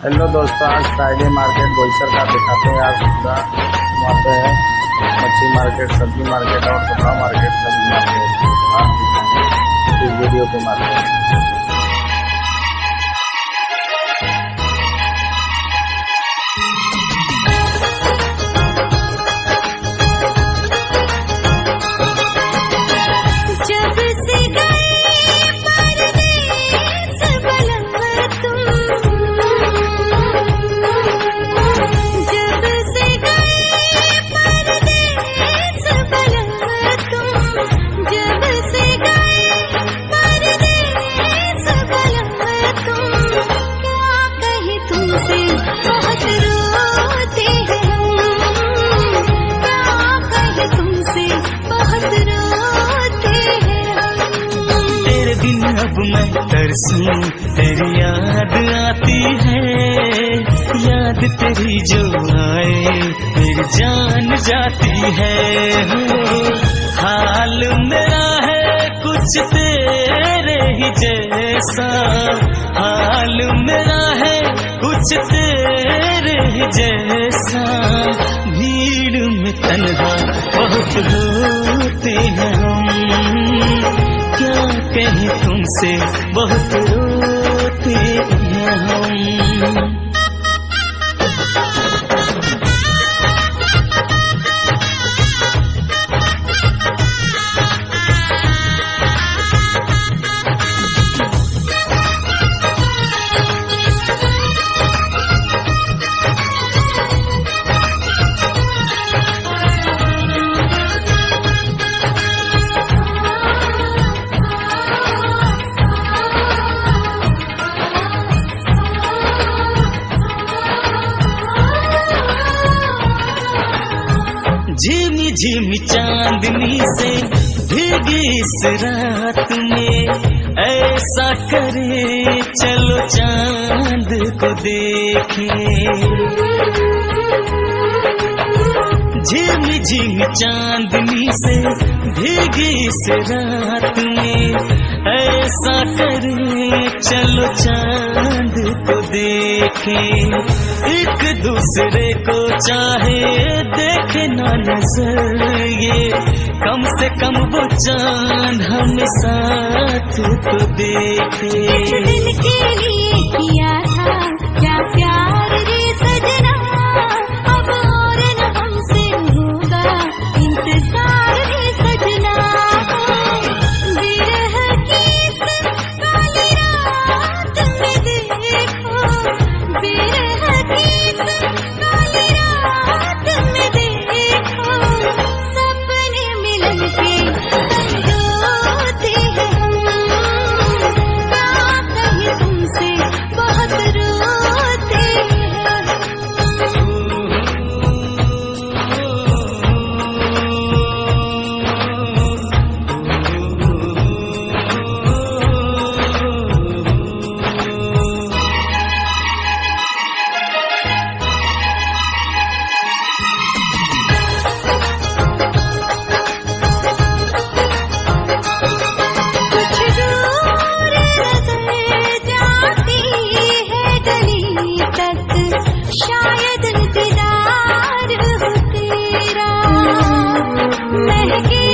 Hello दोस्तों, आज Friday market Boisar का दिखाते हैं। आज पूरा वहाँ पे है मच्छी मार्केट, सब्जी मार्केट और कपड़ा मार्केट, सब्जी मार्केट आप दिखाएंगे इस वीडियो के माध्यम से। अब मैं तरसूं, तेरी याद आती है, याद तेरी जो आए मेरी जान जाती है। हाल मेरा है कुछ तेरे ही जैसा, हाल मेरा है कुछ तेरे ही जैसा। भीड़ में तन्हा बहुत होते हैं हम, क्या कहें तुमसे बहुत रोते हैं हम। झिमी झिमी चांदनी से भीगी इस रात में, ऐसा करे चलो चांद को देखें। झिमी झिमी चांदनी से भीगी इस रात में, ऐसा करे चलो चांद को देखें। एक दूसरे को चाहे देखे ना नजर, ये कम से कम वो चांद हम साथ तो देखे। इस दिल के लिए किया था क्या प्यार रे सजना, अब और न हमसे होगा इंतजार रे सजना। विरह की इस काली रात में देखो, विरह की इस काली रात में देखो, सपने मिलन के संजोते हैं हम, क्या कहें तुमसे बहुत रोते हैं। शायद इंतजार हो तेरा, महके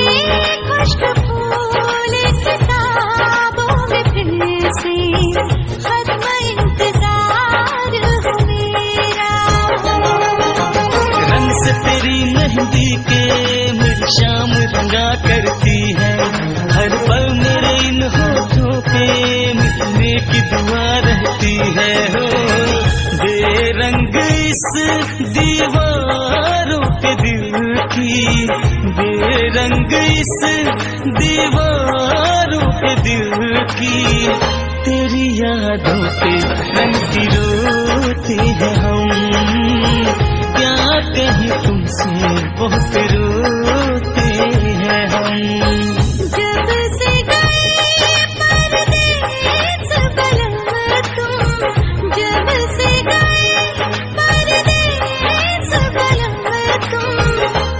खुश्क फूल किताबों में फिर से खत्म इंतजार हो मेरा। रंग से तेरी मेहंदी के मेरी शाम रंगा करती है, हर पल मेरे इन होठों पे मिलने की दुआ रहती है। हो बेरंग इस दीवारों पे दिल की, बेरंग इस दीवारों पे दिल की, तेरी यादों पे रंगती रोते हैं हम, क्या कहें तुमसे बहुत रोते हैं हम। जब से गए परदेस बलम तुम, जब से गए परदेस बलम तुम,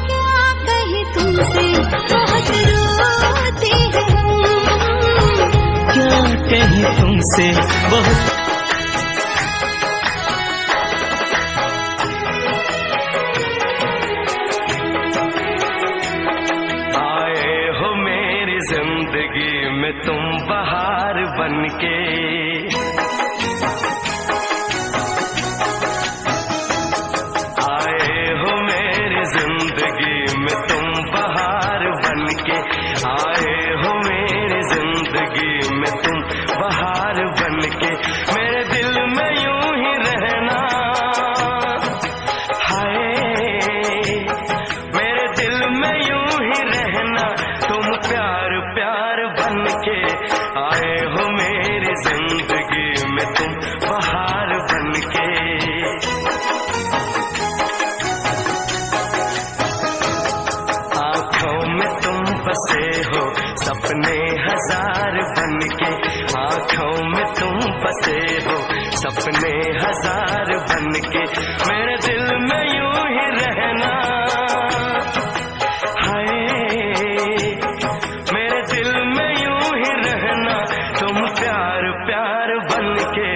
क्या कहें तुमसे बहुत रोते हैं हम, क्या कहें तुमसे बहुत हजार बनके मेरे दिल में यूं ही रहना। हाय मेरे दिल में यूं ही रहना, तुम प्यार प्यार बनके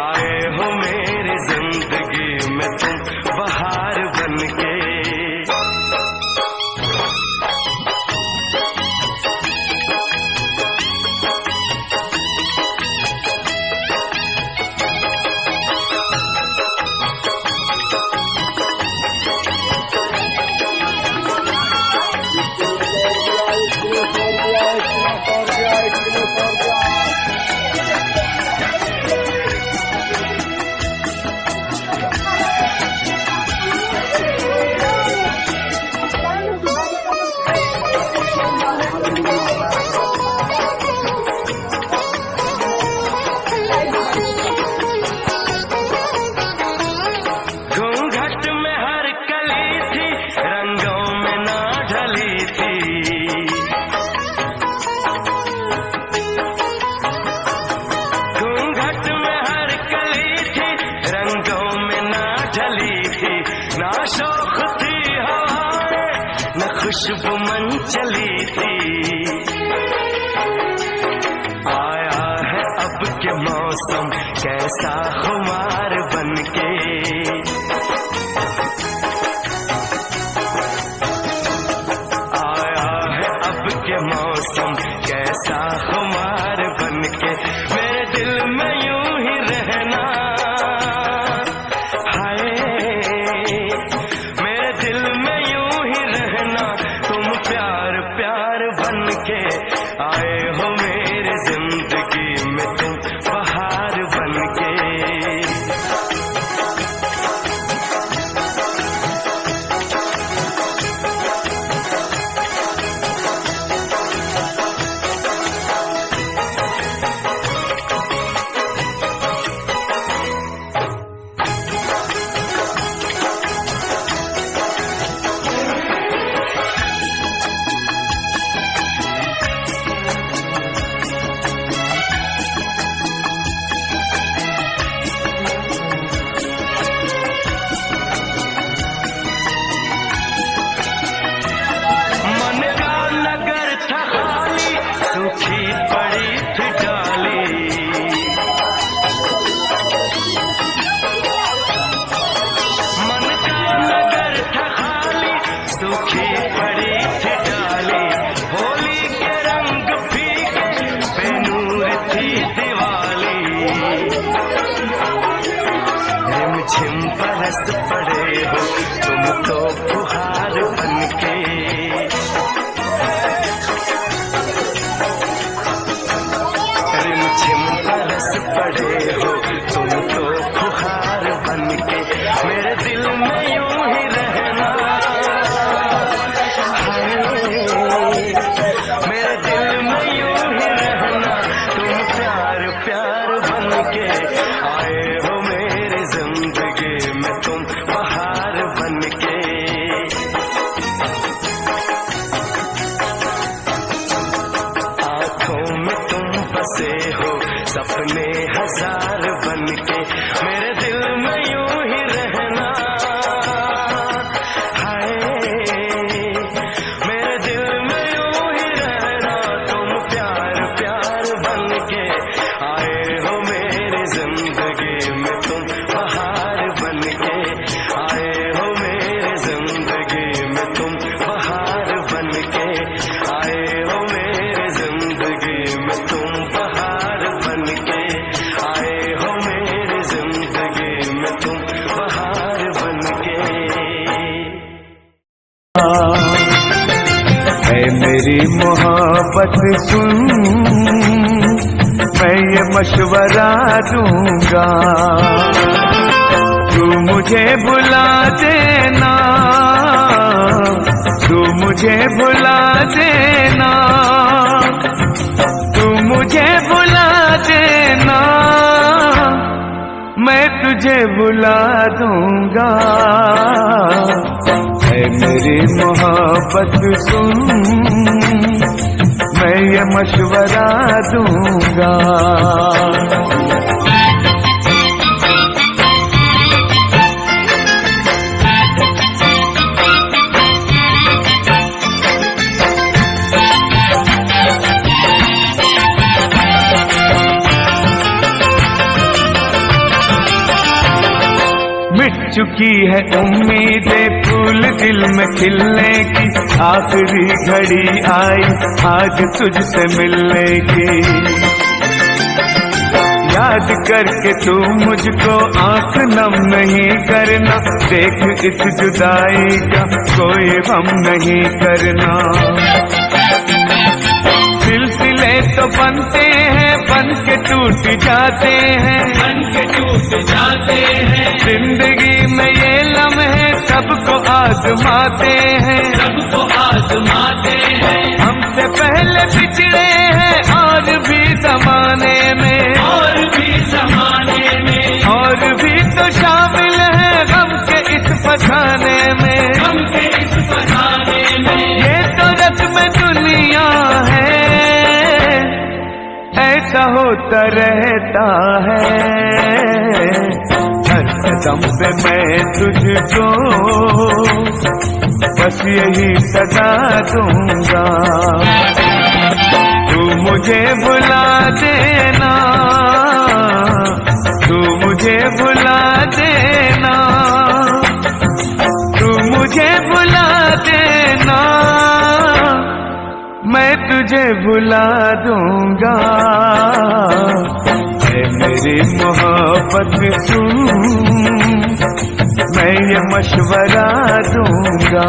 आए हो मेरी जिंदगी में, तुम बहार बनके। खुशबू मन चली थी, आया है अब के मौसम कैसा खुमार बनके। आया है अब के मौसम कैसा खुमार बनके, मेरे दिल में यूं ही रहना। हाय मेरे दिल में यूं ही रहना, तुम प्यार प्यार बनके आए हो मेरी जिंदगी में, तुम बहार बनके। सूखी पड़ी थी डाली, मन का नगर था खाली, सूखी पड़ी थी डाली। होली के रंग फीके बेनूर थी दिवाली, रिमझिम बरस पड़े हो तुम तो फुहार बनके। पड़े हो तुम तो फुहार बनके, मेरे दिल में यूं ही रहना। हाय मेरे दिल में यूं ही रहना, तुम प्यार प्यार बनके आए हो मेरी जिंदगी में, तुम बहार बनके। आंखों में तुम बसे हो सपने हजार बनके, मेरे दिल में यूं ही रहना। हाय मेरे दिल में यूं ही रहना, तुम प्यार प्यार बनके आए हो मेरी जिंदगी में, तुम बहार बनके आए हो मेरी जिंदगी में, तुम बहार बनके आए हो मेरी जिंदगी में, तुम बहार बनके आए हो मेरी जिंदगी में, तुम बहार बनके। ऐ मेरी मोहब्बत सुन, मैं ये मशवरा दूंगा, तू मुझे भुला देना, तू मुझे भुला देना, तू मुझे भुला देना, मैं तुझे भुला दूंगा। ऐ मेरी मोहब्बत सुन, मैं ये मशवरा दूंगा। मिट चुकी है उम्मीदें फूल दिल में खिलने की, आखिरी घड़ी आई आज तुझसे मिलने की। याद करके तू मुझको आंख नम नहीं करना, देख इस जुदाई का कोई गम नहीं करना। सिलसिले तो बनते हैं, बन के टूट जाते हैं, बन के टूट जाते हैं। जिंदगी में ये लम्हे सबको आजमाते हैं, सबको आजमाते हैं। हमसे पहले बिछड़े हैं और भी जमाने में, और भी जमाने में, और भी तो शामिल है गम के इस फसाने में, गम के इस फसाने में। ये तो रस्म दुनिया है, ऐसा होता रहता है। हर कदम पे मैं तुझको बस यही सदा दूंगा, तू मुझे भुला देना, तू मुझे भुला देना, तू मुझे भुला देना, मैं तुझे भुला दूंगा। ऐ मेरी मोहब्बत सुन, मैं ये मशवरा दूंगा।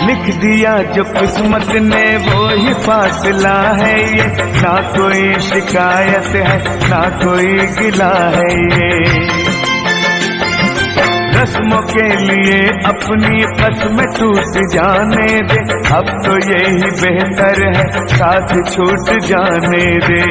लिख दिया जो किस्मत ने वो ही फासला है ये, ना कोई शिकायत है ना कोई गिला है ये। रस्मों के लिए अपनी कसम टूट जाने दे, अब तो यही बेहतर है साथ छूट जाने दे।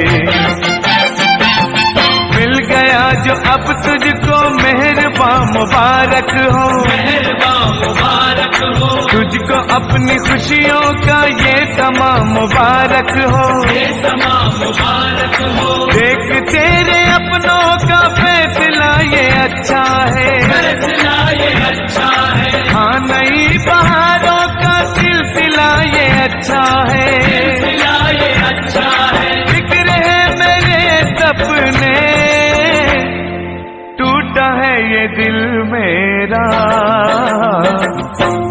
मिल गया जो अब तुझको मेहरबान मुबारक हो, मेहरबान मुबारक हो। तुझको अपनी खुशियों का ये तमाम मुबारक हो, ये तमाम मुबारक हो। देख तेरे अपनों का फैसला ये अच्छा है, फैसला ये अच्छा है। हाँ नई बहारों का सिलसिला ये अच्छा है, सिलसिला ये अच्छा है। फिक्र है मेरे सपने, टूटा है ये दिल मेरा,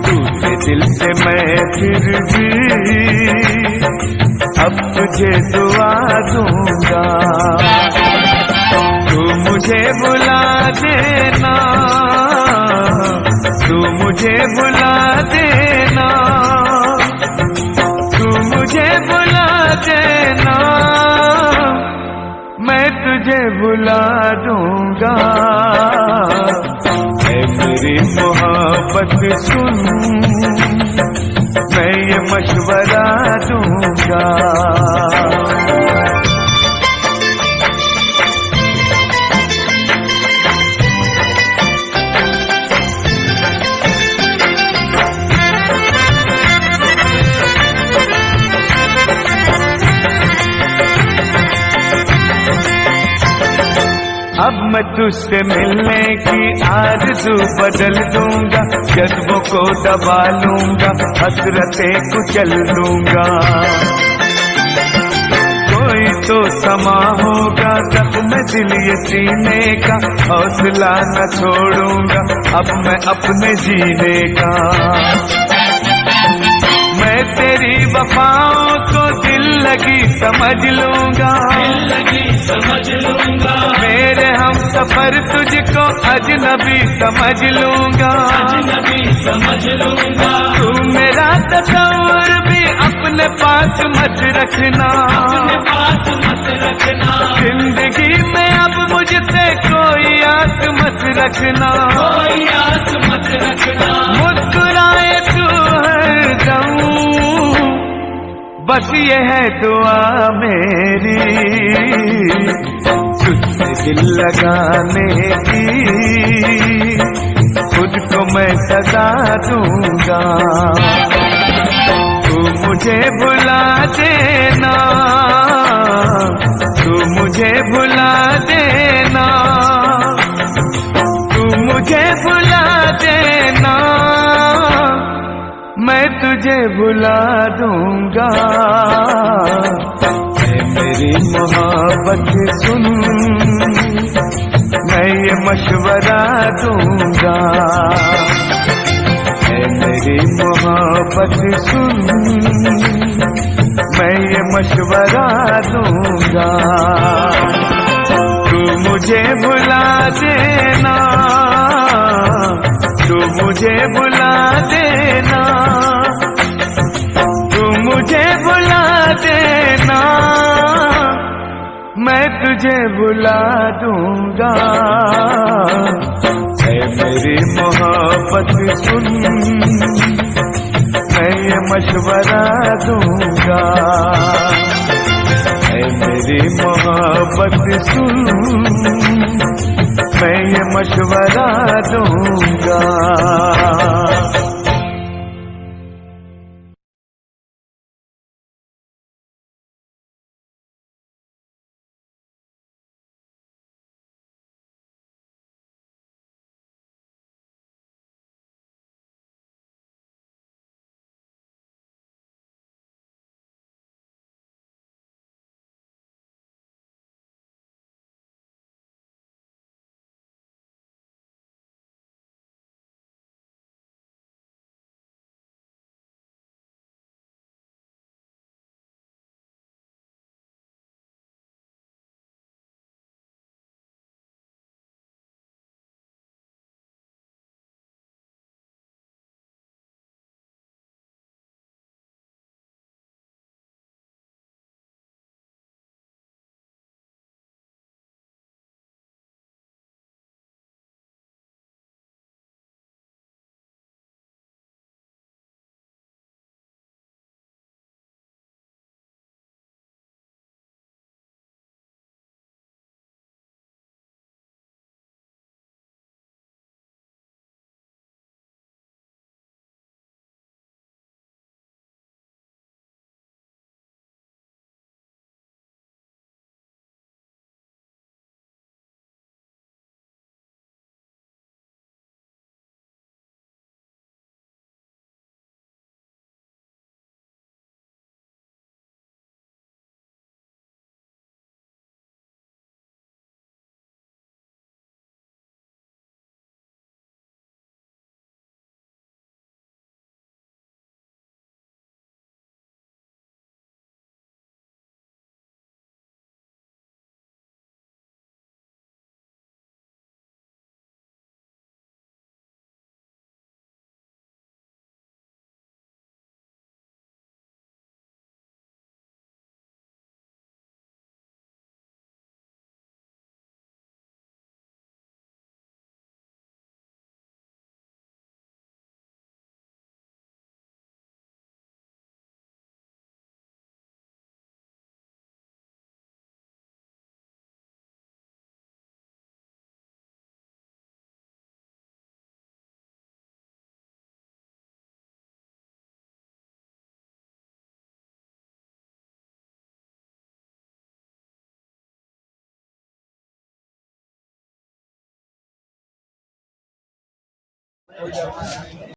टूटे दिल से मैं फिर भी अब तुझे दुआ दूंगा। तू मुझे भुला देना, तू मुझे भुला देना, तू मुझे भुला देना, मैं तुझे भुला दूंगा। ऐ मेरी मोहब्बत सुन, मैं ये मशवरा दूंगा। अब मैं तुझसे मिलने की आरज़ू बदल दूंगा, जज्बों को दबा लूंगा, हसरतें कुचल दूंगा। कोई तो समा होगा जख्म दिल ये सीने का, हौसला न छोड़ूंगा अब मैं अपने जीने का। मैं तेरी वफाओं को दिल लगी समझ लूंगा, दिल लगी समझ लूंगा। मेरे हम सफर तुझको अजनबी समझ लूंगा, अजनबी समझ लूंगा। तू मेरा तस्वीर भी अपने पास मत रखना, अपने पास मत रखना। जिंदगी में अब मुझसे कोई आस मत रखना, कोई आस मत रखना। मुस्कुराए तू हरदम, बस ये है दुआ मेरी, तुझसे दिल लगाने की खुद को मैं सजा दूंगा। तू मुझे भुला देना, तू मुझे मुझे भुला देना, तू मुझे भुला देना, मैं तुझे भुला दूंगा। ऐ मेरी मोहब्बत सुन, मैं ये मशवरा दूंगा। ऐ मेरी मोहब्बत सुन, मैं ये मशवरा दूंगा। तू मुझे भुला देना, तू मुझे भुला देना, तू मुझे भुला देना, मैं तुझे भुला दूंगा। ऐ मेरी मोहब्बत सुन, मैं ये मशवरा दूंगा। ऐ मेरी मोहब्बत सुन, मैं ये मशवरा दूंगा।